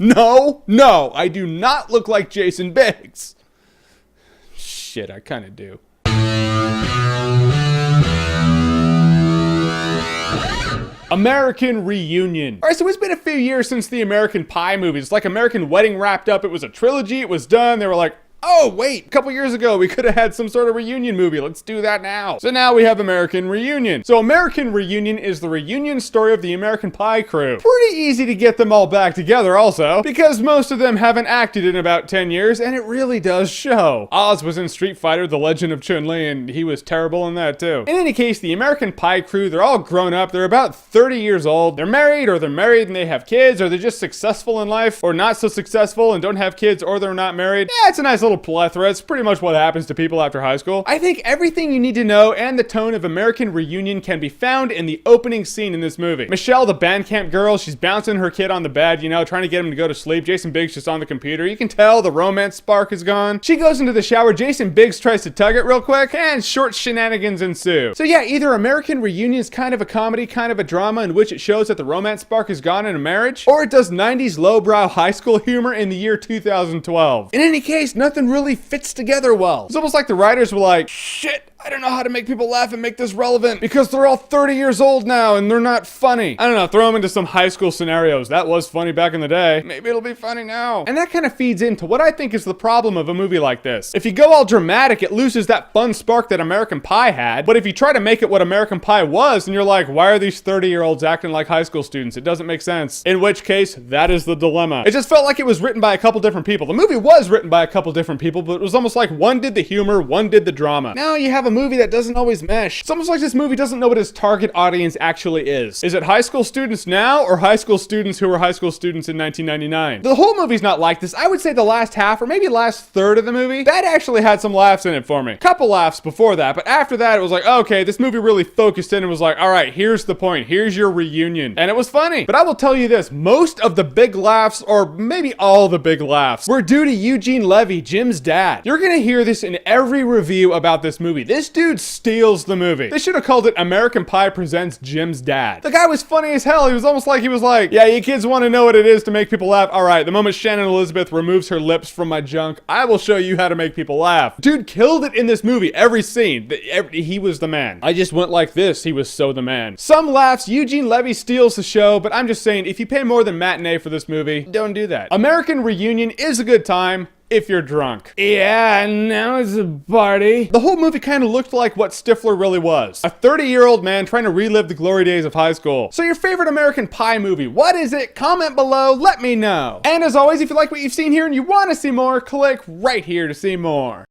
No, I do not look like Jason Biggs. Shit, I kind of do. American Reunion. Alright, so it's been a few years since the American Pie movies. It's like American Wedding wrapped up. It was a trilogy. It was done. They were like, oh, wait, a couple years ago, we could have had some sort of reunion movie. Let's do that now. So now we have American Reunion. So American Reunion is the reunion story of the American Pie crew. Pretty easy to get them all back together also, because most of them haven't acted in about 10 years, and it really does show. Oz was in Street Fighter, The Legend of Chun-Li, and he was terrible in that too. In any case, the American Pie crew, they're all grown up. They're about 30 years old. They're married, or they're married and they have kids, or they're just successful in life, or not so successful and don't have kids, or they're not married. Yeah, it's a nice little plethora. It's pretty much what happens to people after high school. I think everything you need to know and the tone of American Reunion can be found in the opening scene in this movie. Michelle, the band camp girl, she's bouncing her kid on the bed, you know, trying to get him to go to sleep. Jason Biggs just on the computer. You can tell the romance spark is gone. She goes into the shower. Jason Biggs tries to tug it real quick, and short shenanigans ensue. So yeah, either American Reunion is kind of a comedy, kind of a drama in which it shows that the romance spark is gone in a marriage, or it does 90s lowbrow high school humor in the year 2012. In any case, nothing really fits together well. It's almost like the writers were like, shit, I don't know how to make people laugh and make this relevant because they're all 30 years old now and they're not funny. I don't know, throw them into some high school scenarios. That was funny back in the day. Maybe it'll be funny now. And that kind of feeds into what I think is the problem of a movie like this. If you go all dramatic, it loses that fun spark that American Pie had. But if you try to make it what American Pie was, and you're like, why are these 30-year-olds acting like high school students? It doesn't make sense. In which case, that is the dilemma. It just felt like it was written by a couple different people. The movie was written by a couple different people, but it was almost like one did the humor, one did the drama. Now you have a movie that doesn't always mesh. It's almost like this movie doesn't know what its target audience actually is. Is it high school students now or high school students who were high school students in 1999? The whole movie's not like this. I would say the last half or maybe last third of the movie, that actually had some laughs in it for me. Couple laughs before that, but after that it was like, okay, this movie really focused in and was like, all right, here's the point. Here's your reunion. And it was funny. But I will tell you this, most of the big laughs, or maybe all the big laughs, were due to Eugene Levy, Jim's dad. You're gonna hear this in every review about this movie. This dude steals the movie. They should have called it American Pie Presents Jim's Dad. The guy was funny as hell. He was almost like, yeah, you kids want to know what it is to make people laugh. All right, the moment Shannon Elizabeth removes her lips from my junk, I will show you how to make people laugh. Dude killed it in this movie. Every scene. He was the man. I just went like this. He was so the man. Some laughs. Eugene Levy steals the show, but I'm just saying, if you pay more than matinee for this movie, don't do that. American Reunion is a good time if you're drunk. Yeah, now it's a party. The whole movie kind of looked like what Stifler really was. A 30-year-old man trying to relive the glory days of high school. So your favorite American Pie movie, what is it? Comment below, let me know. And as always, if you like what you've seen here and you want to see more, click right here to see more.